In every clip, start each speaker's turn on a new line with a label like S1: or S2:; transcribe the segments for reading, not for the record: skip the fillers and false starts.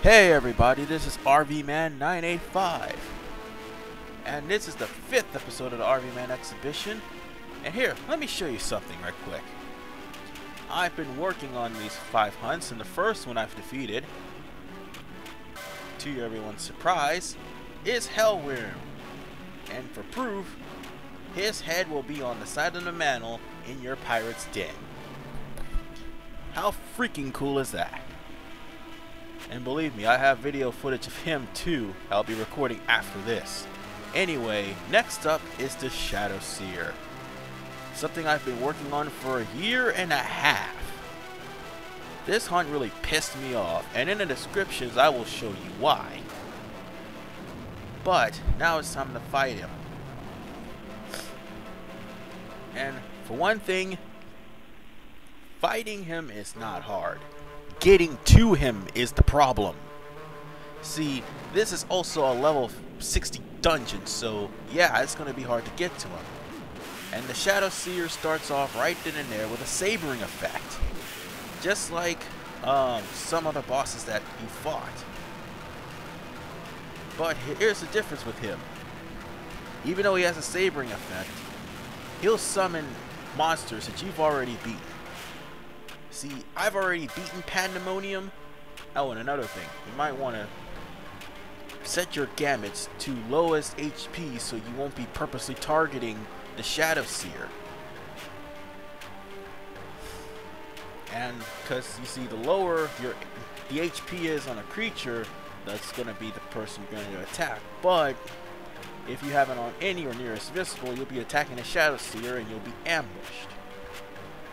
S1: Hey everybody, this is RVMan 985, and this is the 5th episode of the RVMan exhibition. And here, let me show you something right quick. I've been working on these 5 hunts, and the first one I've defeated, to everyone's surprise, is Hellworm. And for proof, his head will be on the side of the mantle in your pirate's den. How freaking cool is that? And believe me, I have video footage of him too. I'll be recording after this. Anyway, next up is the Shadowseer. Something I've been working on for a year and a half. This hunt really pissed me off, and in the descriptions I will show you why. But now it's time to fight him. And for one thing, fighting him is not hard. Getting to him is the problem. See, this is also a level 60 dungeon, so yeah, it's going to be hard to get to him. And the Shadowseer starts off right then and there with a sabering effect. Just like some other bosses that you fought. But here's the difference with him. Even though he has a sabering effect, he'll summon monsters that you've already beaten. See, I've already beaten Pandemonium. Oh, and another thing, you might want to set your gamuts to lowest HP so you won't be purposely targeting the Shadowseer. And because you see, the lower the HP is on a creature, that's going to be the person you're going to attack. But if you have it on any or nearest visible, you'll be attacking the Shadowseer and you'll be ambushed.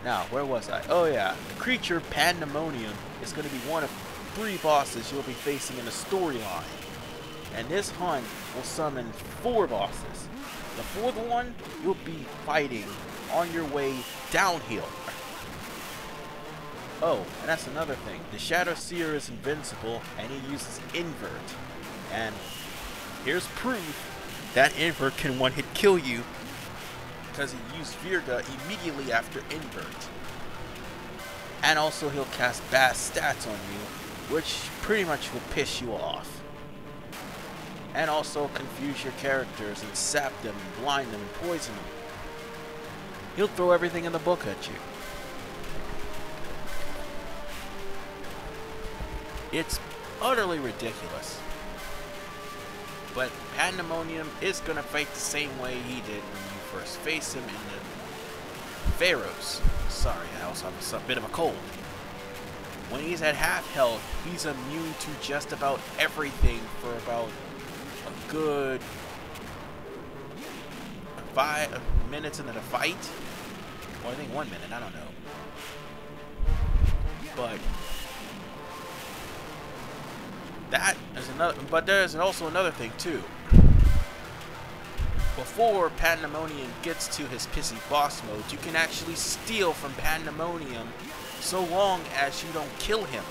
S1: Now, where was I? Oh yeah, the creature Pandemonium is going to be one of 3 bosses you'll be facing in the storyline. And this hunt will summon 4 bosses. The 4th one, you'll be fighting on your way downhill. Oh, and that's another thing. The Shadowseer is invincible, and he uses invert. And here's proof that invert can one-hit kill you, because he used Virga immediately after invert. And also he'll cast bad stats on you, which pretty much will piss you off. And also confuse your characters and sap them, and blind them, and poison them. He'll throw everything in the book at you. It's utterly ridiculous. But Pandemonium is going to fight the same way he did when you first face him in the Pharaohs. Sorry, I also have a bit of a cold. When he's at half health, he's immune to just about everything for about a good 5 minutes into the fight. Or I think 1 minute, I don't know. But there's also another thing too. Before Pandemonium gets to his pissy boss mode, you can actually steal from Pandemonium so long as you don't kill him.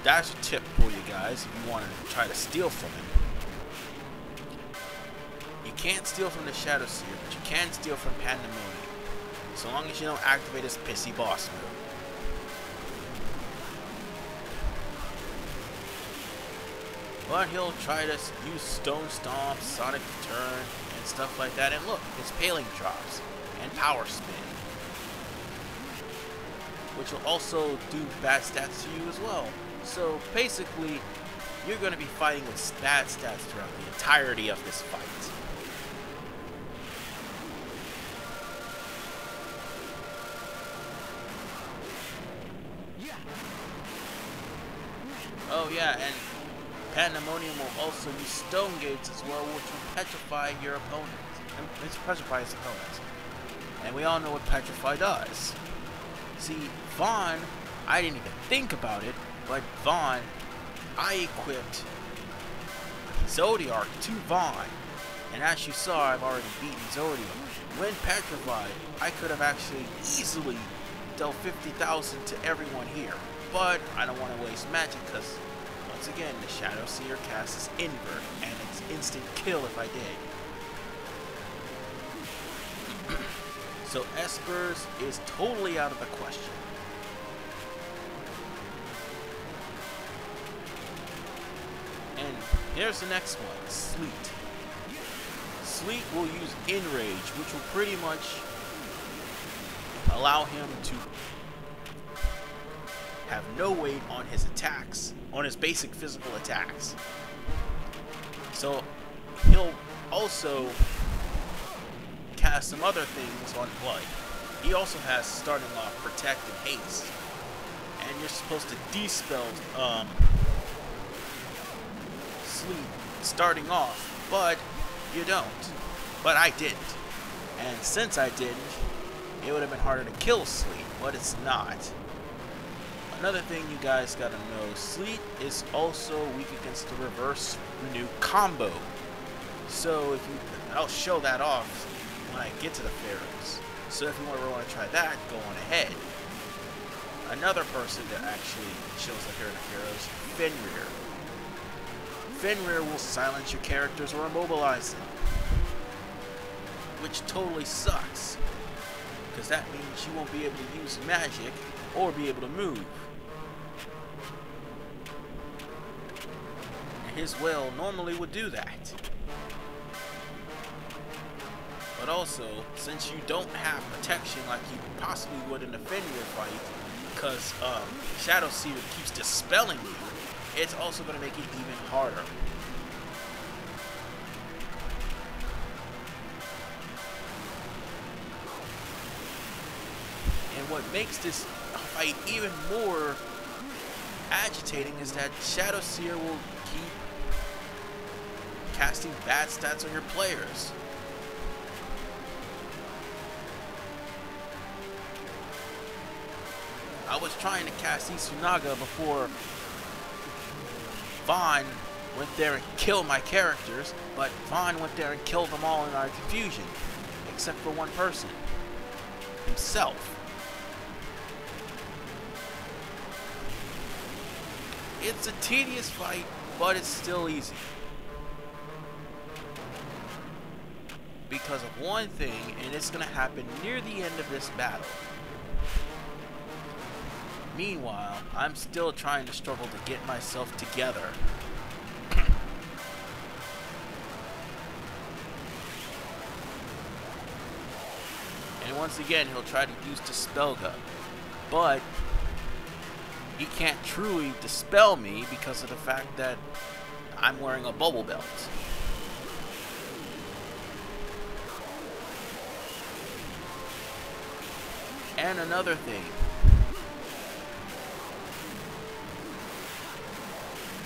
S1: That's a tip for you guys if you want to try to steal from him. You can't steal from the Shadowseer, but you can steal from Pandemonium, so long as you don't activate his pissy boss mode. But he'll try to use Stone Stomp, Sonic Turn, and stuff like that. And look, his Paling drops and Power Spin, which will also do bad stats to you as well. So basically, you're going to be fighting with bad stats throughout the entirety of this fight. Oh yeah, and Pandemonium will also use Stone Gates as well, which will petrify your opponent. It's petrify his opponents. And we all know what petrify does. See, Vaughn, I didn't even think about it, but Vaughn, I equipped Zodiark to Vaughn. And as you saw, I've already beaten Zodiark. When petrified, I could have actually easily dealt 50,000 to everyone here. But I don't want to waste magic because, once again, the Shadowseer casts invert, and it's instant kill if I did. So Espers is totally out of the question. Here's the next one, Sleet. Sleet will use Enrage, which will pretty much allow him to have no weight on his attacks, on his basic physical attacks. So he'll also cast some other things on Blood. He also has, starting off, Protect and Haste. And you're supposed to dispel Sleet starting off, but you don't. But I didn't. And since I didn't, it would have been harder to kill Sleet, but it's not. Another thing you guys gotta know, Sleet is also weak against the reverse renew combo. So if you, I'll show that off when I get to the Pharaohs. So if you want to try that, go on ahead. Another person that actually shows up here in the Pharaohs, Fenrir. Fenrir will silence your characters or immobilize them, which totally sucks, because that means you won't be able to use magic or be able to move. And his will normally would do that. But also, since you don't have protection like you possibly would in a Fenrir fight, because Shadowseer keeps dispelling you, it's also going to make it even harder. And what makes this fight even more agitating is that Shadowseer will keep casting bad stats on your players. I was trying to cast Isunaga before Vaughn went there and killed my characters, but Vaughn went there and killed them all in our confusion, except for one person, himself. It's a tedious fight, but it's still easy. Because of one thing, and it's going to happen near the end of this battle. Meanwhile, I'm still trying to struggle to get myself together. And once again, he'll try to use Dispel Gun. But he can't truly dispel me because of the fact that I'm wearing a bubble belt. And another thing.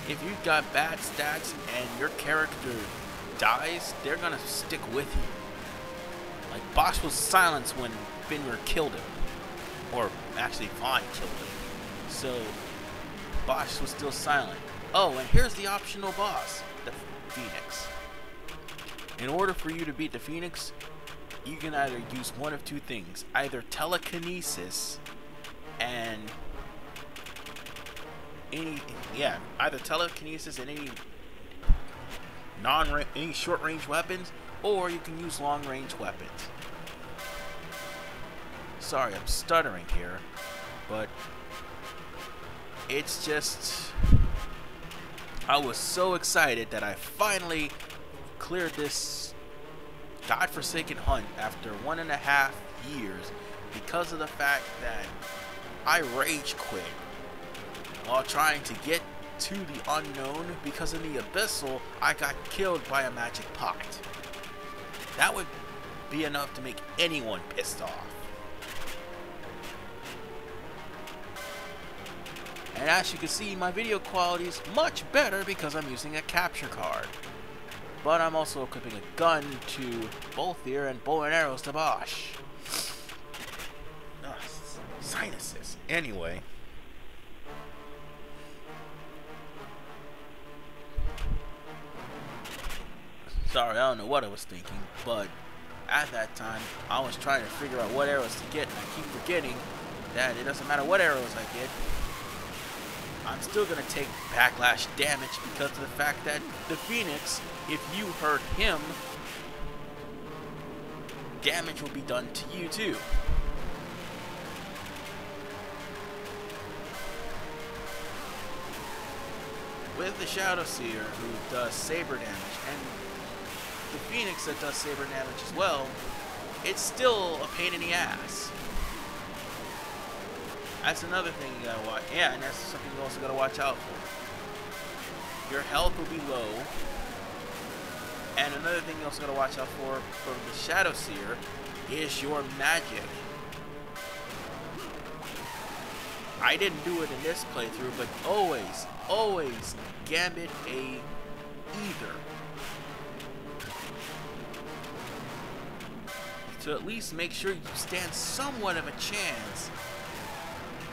S1: If you've got bad stats and your character dies, they're gonna stick with you. Like Bosch was silenced when Fenrir killed him. Or actually Vaughn killed him. So Bosch was still silent. Oh, and here's the optional boss, the Phoenix. In order for you to beat the Phoenix, you can either use one of two things. Either telekinesis and either telekinesis and any short-range weapons, or you can use long-range weapons. Sorry, I'm stuttering here, but it's just, I was so excited that I finally cleared this godforsaken hunt after 1.5 years because of the fact that I rage quit while trying to get to the unknown, because in the Abyssal I got killed by a magic pot. That would be enough to make anyone pissed off. And as you can see, my video quality is much better because I'm using a capture card. But I'm also equipping a gun to Bolthir and bow and arrows to Bosch. Ugh, sinuses. Anyway. Sorry, I don't know what I was thinking, but at that time, I was trying to figure out what arrows to get, and I keep forgetting that it doesn't matter what arrows I get. I'm still going to take backlash damage because of the fact that the Phoenix, if you hurt him, damage will be done to you too. with the Shadowseer, who does saber damage, and the Phoenix that does saber damage as well, it's still a pain in the ass. That's another thing you gotta watch. Yeah, and that's something you also gotta watch out for. Your health will be low. And another thing you also gotta watch out for the Shadowseer is your magic. I didn't do it in this playthrough, but always gambit a either. To at least make sure you stand somewhat of a chance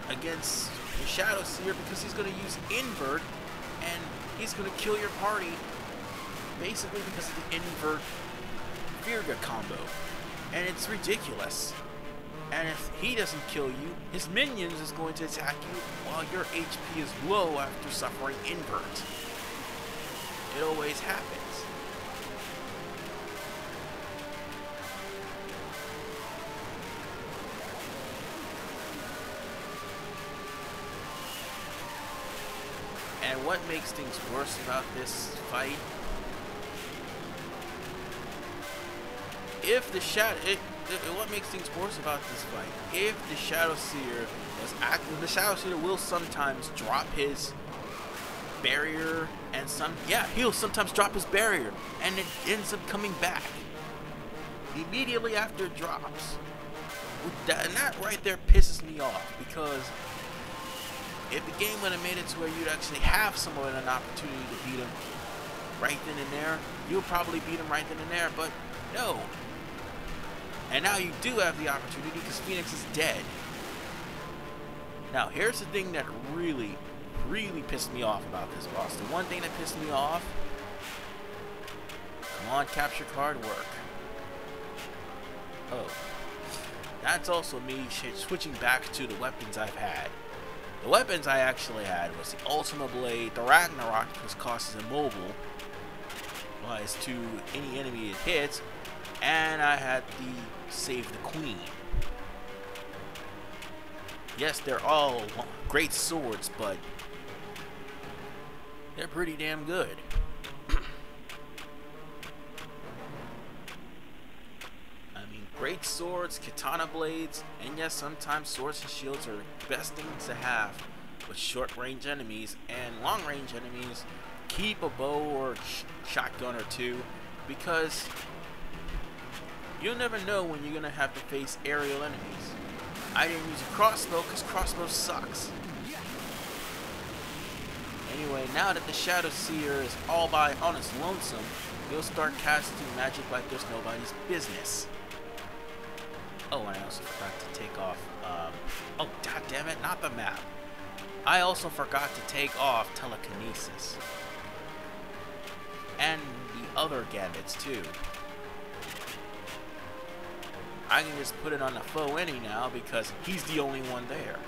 S1: against the Shadowseer, because he's going to use invert and he's going to kill your party basically because of the invert Virga combo, and it's ridiculous. And if he doesn't kill you, his minions is going to attack you while your HP is low after suffering invert. It always happens. And what makes things worse about this fight? What makes things worse about this fight? If the Shadowseer was active, the Shadowseer will sometimes drop his barrier, and he'll sometimes drop his barrier, and it ends up coming back immediately after it drops. And that right there pisses me off, because if the game would have made it to where you'd actually have somewhat an opportunity to beat him right then and there, you'll probably beat him right then and there, but no. And now you do have the opportunity because Phoenix is dead. Now here's the thing that really pissed me off about this boss. The one thing that pissed me off, come on, capture card, work. Oh, that's also me switching back to the weapons I've had. The weapons I actually had was the Ultima Blade, the Ragnarok, which costs immobile, applies to any enemy it hits, and I had the Save the Queen. Yes, they're all great swords, but they're pretty damn good. I mean, great swords, katana blades, and yes, sometimes swords and shields are the best things to have with short-range enemies, and long-range enemies, keep a bow or shotgun or two, because you'll never know when you're going to have to face aerial enemies. I didn't use a crossbow because crossbow sucks. Anyway, now that the Shadowseer is all on his lonesome, you'll start casting magic like there's nobody's business. Oh, and I also forgot to take off, oh, god damn it, not the map. I also forgot to take off telekinesis. And the other gambits too. I can just put it on the foe any now because he's the only one there.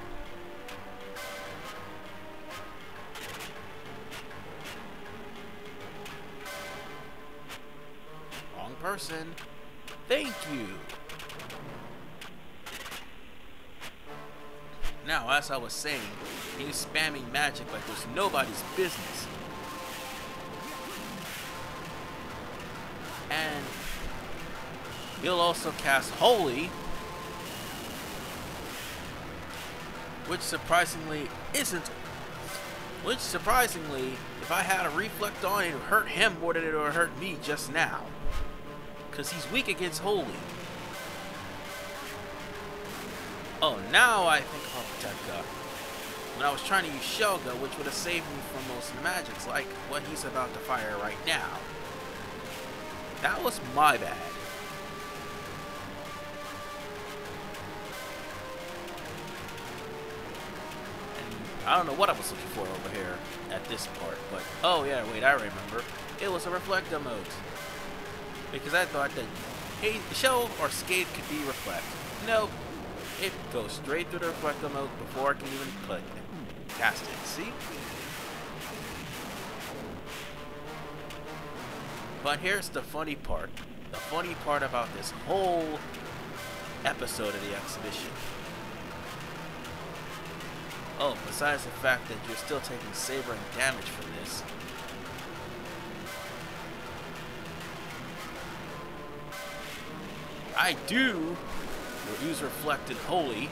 S1: Wrong person. Thank you. Now, as I was saying, he's spamming magic like there's nobody's business. And he'll also cast Holy, which surprisingly, if I had a reflect on, it would hurt him more than it would hurt me just now. Because he's weak against Holy. Oh, now I think about Protectka. When I was trying to use Shelga, which would have saved me from most of the magics, like what he's about to fire right now. That was my bad. I don't know what I was looking for over here at this part, but oh yeah, wait, I remember. It was a reflector mode. Because I thought that Shell or Skate could be reflect. Nope. It goes straight through the reflector mode before I can even cast it. See? But here's the funny part. The funny part about this whole episode of the exhibition. Oh, besides the fact that you're still taking sabering damage from this. I do use Reflected Holy.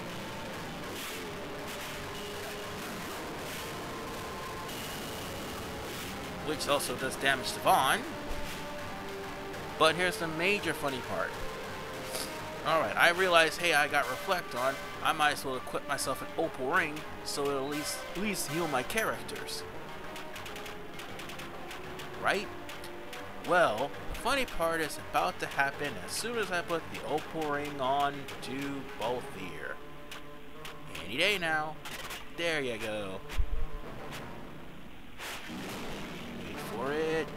S1: Which also does damage to Vaughn. But here's the major funny part. Alright, I realize, hey, I got Reflect on. I might as well equip myself an Opal Ring so it'll at least heal my characters. Right? Well, the funny part is about to happen as soon as I put the Opal Ring on to both ear. Any day now. There you go. Wait for it.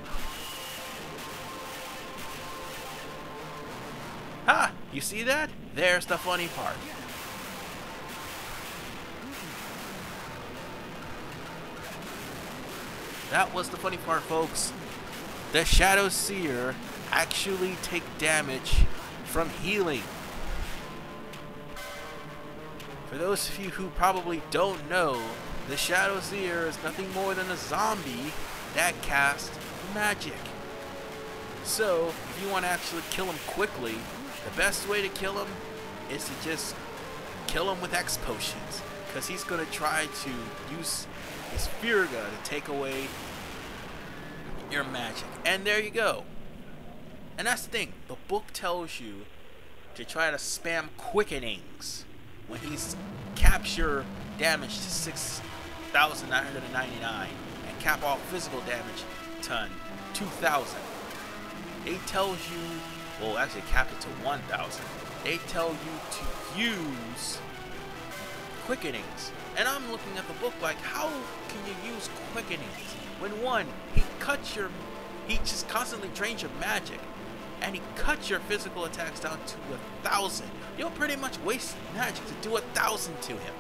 S1: Ha! You see that? There's the funny part. That was the funny part, folks. The Shadowseer actually take damage from healing. For those of you who probably don't know, the Shadowseer is nothing more than a zombie that casts magic. So, if you want to actually kill him quickly, the best way to kill him is to just kill him with X potions, because he's going to try to use his Virga to take away your magic. And there you go. And that's the thing, the book tells you to try to spam quickenings when he's capture damage to 6,999 and cap off physical damage to 2,000. It tells you, well, actually cap it to 1,000. They tell you to use quickenings. And I'm looking at the book like, how can you use quickenings? When one, he just constantly drains your magic. And he cuts your physical attacks down to 1,000. You'll pretty much waste magic to do 1,000 to him.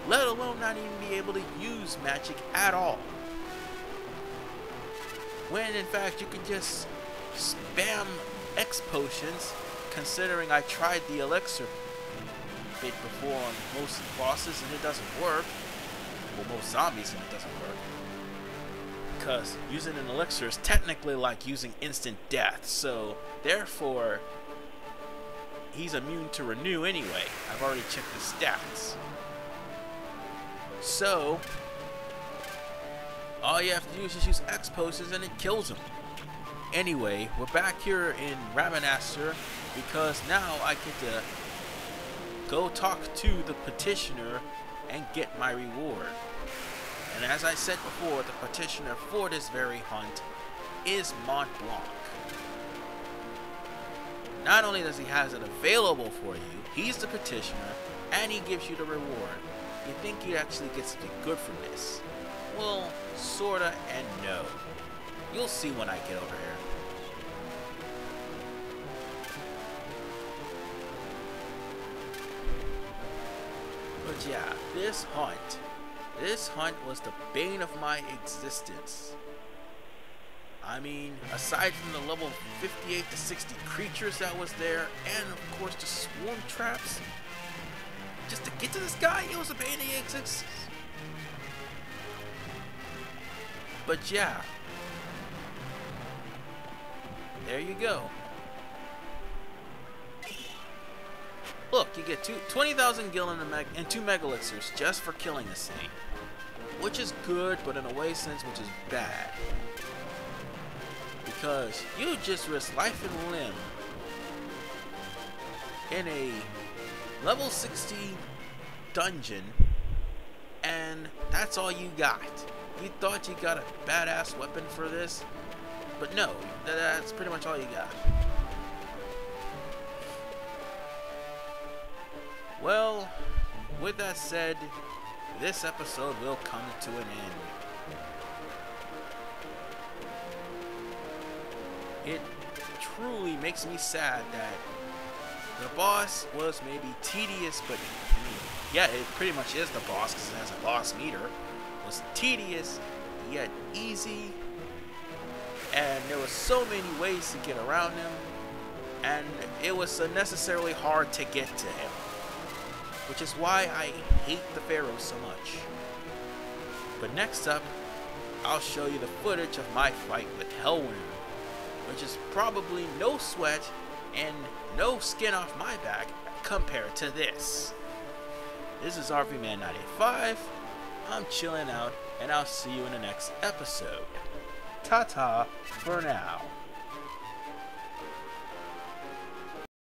S1: Let alone not even be able to use magic at all. When in fact you can just spam X potions, considering I tried the Elixir bit before on most bosses and it doesn't work. Well, most zombies and it doesn't work. Because using an Elixir is technically like using instant death, so therefore he's immune to renew anyway. I've already checked the stats. So all you have to do is just use X potions and it kills him. Anyway, we're back here in Rabanastre because now I get to go talk to the petitioner and get my reward. And as I said before, the petitioner for this very hunt is Mont Blanc. Not only does he have it available for you, he's the petitioner, and he gives you the reward. You think he actually gets something good from this? Well, sorta and no. You'll see when I get over here. But yeah, this hunt was the bane of my existence. I mean, aside from the level 58 to 60 creatures that was there, and of course the swarm traps, just to get to this guy, it was a bane of the existence. But yeah, there you go. Look, you get 20,000 gil and 2 mega elixirs just for killing this thing. Which is good, but in a way sense, which is bad. Because you just risk life and limb in a level 60 dungeon, and that's all you got. You thought you got a badass weapon for this, but no, that's pretty much all you got. Well, with that said, this episode will come to an end. It truly makes me sad that the boss was maybe tedious, but I mean, yeah, it pretty much is the boss because it has a boss meter. It was tedious, yet easy, and there were so many ways to get around him, and it was unnecessarily hard to get to him. which is why I hate the Pharaohs so much. But next up, I'll show you the footage of my fight with Hellworm, which is probably no sweat and no skin off my back compared to this. This is RVMan 985. I'm chilling out, and I'll see you in the next episode. Ta-ta for now.